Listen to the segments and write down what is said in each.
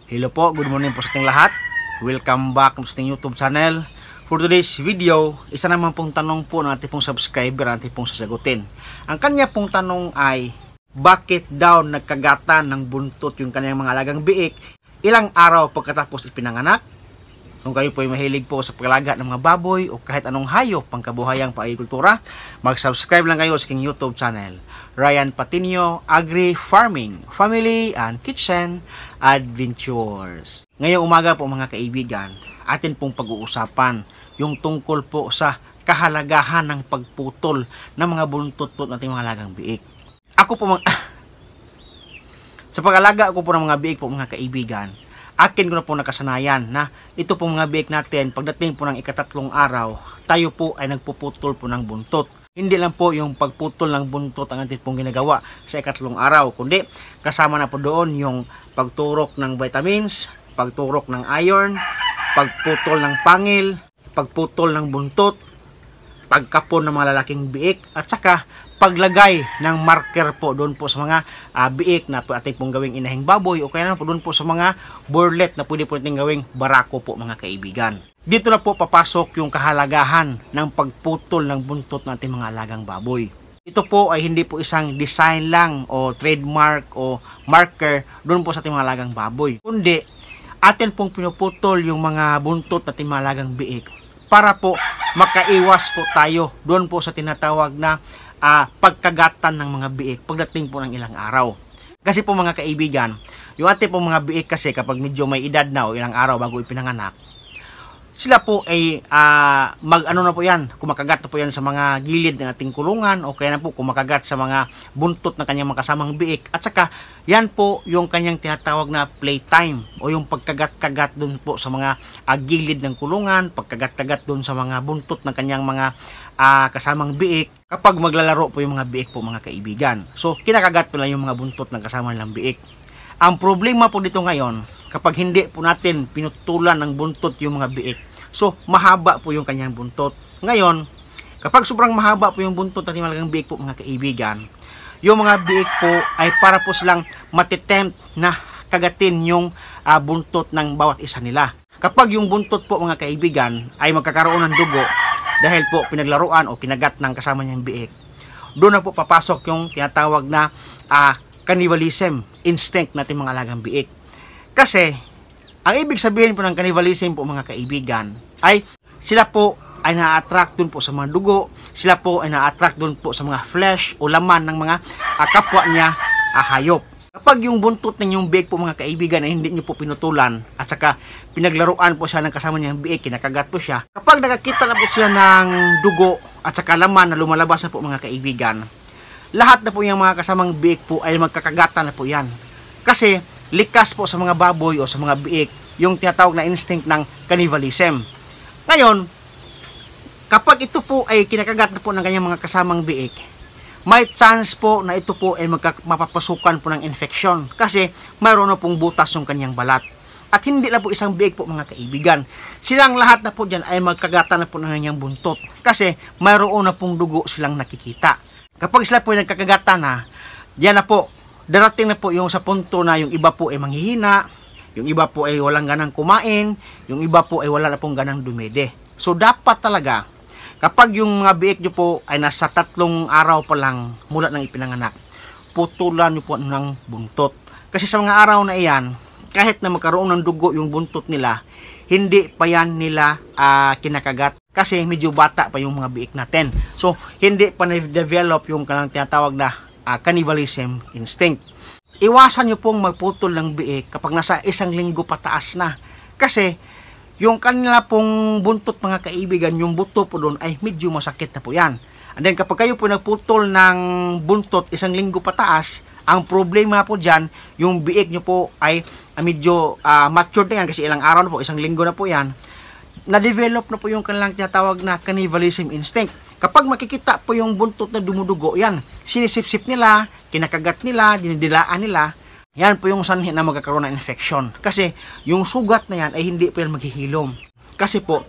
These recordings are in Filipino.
Hello po, good morning po sa ating lahat. Welcome back sa ating YouTube channel. For today's video, isa naman pong tanong po ng ating pong subscriber ang ating pong sasagutin. Ang kanya pong tanong ay, bakit daw nagkagatan ng buntot yung kanyang mga alagang biik ilang araw pagkatapos ipinanganak? Kung kayo po ay mahilig po sa paglaga ng mga baboy o kahit anong hayop pang kabuhayang pang-agrikultura, mag-subscribe lang kayo sa aking YouTube channel. Ryan Patinio, Agri Farming, Family and Kitchen Adventures. Ngayong umaga po mga kaibigan, atin pong pag-uusapan yung tungkol po sa kahalagahan ng pagputol ng mga buntot po ng ating mga alagang biik. Ako po sa pag-alaga ako po ng mga biik po mga kaibigan, akin ko na po nakasanayan na ito po mga biik natin, pagdating po ng ikatatlong araw, tayo po ay nagpuputol po ng buntot. Hindi lang po yung pagputol ng buntot ang atin pong ginagawa sa ikatlong araw, kundi kasama na po doon yung pagturok ng vitamins, pagturok ng iron, pagputol ng pangil, pagputol ng buntot, pagkapon ng mga lalaking biik, at saka paglagay ng marker po doon po sa mga biik na po ating pong gawing inahing baboy o kaya na po doon po sa mga burlet na pwede po natin gawing barako po mga kaibigan. Dito na po papasok yung kahalagahan ng pagputol ng buntot ng ating mga alagang baboy. Ito po ay hindi po isang design lang o trademark o marker doon po sa ating mga alagang baboy, kundi atin pong pinuputol yung mga buntot ng ating mga alagang biik para po makaiwas po tayo doon po sa tinatawag na pagkagatan ng mga biik pagdating po ng ilang araw. Kasi po mga kaibigan, yung ating po mga biik kasi kapag medyo may edad na o ilang araw bago ipinanganak, sila po ay mag-ano na po yan, kumakagat na po yan sa mga gilid ng ating kulungan o kaya na po kumakagat sa mga buntot ng kanyang makasamang biik, at saka yan po yung kanyang tinatawag na playtime o yung pagkagat-kagat dun po sa mga gilid ng kulungan, pagkagat-kagat dun sa mga buntot ng kanyang mga kasamang biik kapag maglalaro po yung mga biik po mga kaibigan. So kinakagat po lang yung mga buntot ng kasama ng biik. Ang problema po dito ngayon, kapag hindi po natin pinutulan ng buntot yung mga biik, so mahaba po yung kanyang buntot. Ngayon, kapag sobrang mahaba po yung buntot ng malagang biik po mga kaibigan, yung mga biik po ay para po silang matitempt na kagatin yung buntot ng bawat isa nila. Kapag yung buntot po mga kaibigan ay magkakaroon ng dugo dahil po pinaglaruan o kinagat ng kasama niyang biik, doon na po papasok yung tinatawag na cannibalism instinct natin mga alagang biik. Kasi ang ibig sabihin po ng cannibalism po mga kaibigan ay sila po ay na-attract dun po sa mga dugo, sila po ay na-attract dun po sa mga flesh o laman ng mga kapwa niya hayop. Kapag yung buntot ng yung biik po mga kaibigan ay hindi niyo po pinutulan at saka pinaglaruan po siya ng kasama niyang biik, kinakagat po siya, kapag nakakita na po siya ng dugo at saka laman na lumalabas na po mga kaibigan, lahat na po yung mga kasamang biik po ay magkakagatan na po yan. Kasi likas po sa mga baboy o sa mga biik yung tinatawag na instinct ng cannibalism. Ngayon, kapag ito po ay kinakagat na po ng kanyang mga kasamang biik, may chance po na ito po ay mapapasukan po ng infection kasi mayroon na pong butas yung kanyang balat. At hindi lang po isang biik po mga kaibigan, silang lahat na po dyan ay magkagatan na po ng kanyang buntot kasi mayroon na pong dugo silang nakikita. Kapag sila po ay nagkakagatan na, yan na po, darating na po yung sa punto na yung iba po ay manghihina, yung iba po ay walang ganang kumain, yung iba po ay wala na pong ganang dumede. So dapat talaga, kapag yung mga biik nyo po ay nasa 3 araw pa lang mula ng ipinanganak, putulan nyo po ng buntot. Kasi sa mga araw na iyan, kahit na magkaroon ng dugo yung buntot nila, hindi pa yan nila kinakagat kasi medyo bata pa yung mga biik natin. So hindi pa na-develop yung kanilang tinatawag na cannibalism instinct. Iwasan nyo pong magputol ng biik kapag nasa 1 linggo pataas na. Kasi yung kanila pong buntot mga kaibigan, yung buto po doon ay medyo masakit na po yan. And then kapag kayo po nagputol ng buntot 1 linggo pataas, ang problema po dyan, yung biik nyo po ay medyo matured na yan kasi ilang araw na po, 1 linggo na po yan, na-develop na po yung kanilang tinatawag na cannibalism instinct. Kapag makikita po yung buntot na dumudugo, yan, sinisip-sip nila, kinakagat nila, dinidilaan nila, yan po yung sanhi na magkakaroon ng infection. Kasi yung sugat na yan ay hindi po yan maghihilom. Kasi po,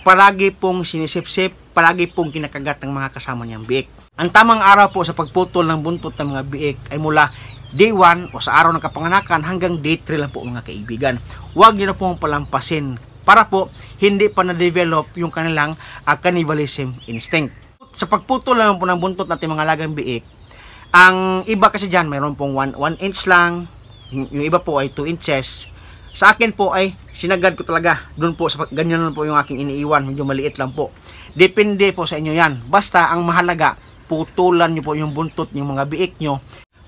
palagi pong sinisip-sip, palagi pong kinakagat ng mga kasama niyang biik. Ang tamang araw po sa pagputol ng buntot ng mga biik ay mula day 1 o sa araw ng kapanganakan hanggang day 3 lang po mga kaibigan. Huwag niyo na pong palampasin para po hindi pa na-develop yung kanilang cannibalism instinct. Sa pagputol lang po ng buntot natin mga alagang biik, ang iba kasi dyan mayroon pong 1 inch lang, yung iba po ay 2 inches. Sa akin po ay sinagad ko talaga doon po, sa ganyan lang po yung aking iniiwan, medyo maliit lang po. Depende po sa inyo yan. Basta ang mahalaga, putulan nyo po yung buntot ng mga biik nyo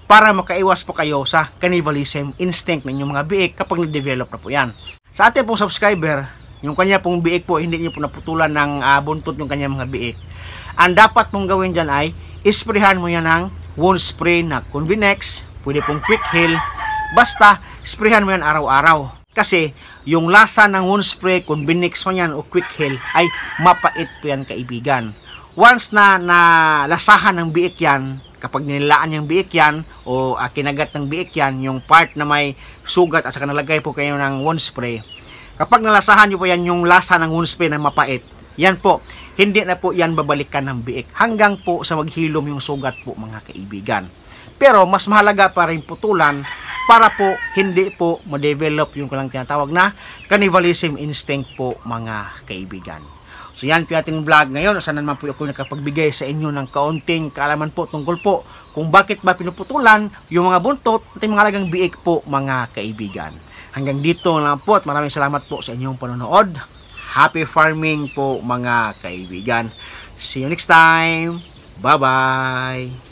para makaiwas po kayo sa cannibalism instinct ng inyong mga biik kapag na-develop na po yan. Sa ating pong subscriber, yung kanya pong biik po, hindi nyo po naputulan ng buntot yung kanya mga biik. Ang dapat mong gawin dyan ay, isprehan mo yan ng wound spray na Convinex, pwede pong quick heal, basta sprayhan mo yan araw-araw. Kasi yung lasa ng wound spray, Convinex mo yan o quick heal ay mapait po yan kaibigan. Once na nalasahan ng biik yan, kapag nilaan yung biik yan o kinagat ng biik yan, yung part na may sugat at saka nalagay po kayo ng wound spray, kapag nalasahan nyo po yan yung lasa ng wound spray na mapait, yan po, hindi na po yan babalikan ng biik hanggang po sa maghilom yung sugat po mga kaibigan. Pero mas mahalaga pa rin putulan para po hindi po ma-develop yung kalang tinatawag na cannibalism instinct po mga kaibigan. So yan po ating vlog ngayon. Sana naman po ako nakapagbigay sa inyo ng kaunting kaalaman po tungkol po kung bakit ba pinuputulan yung mga buntot at yung mga alagang biik po mga kaibigan. Hanggang dito lang po at maraming salamat po sa inyong panonood. Happy farming po mga kaibigan. See you next time. Bye-bye.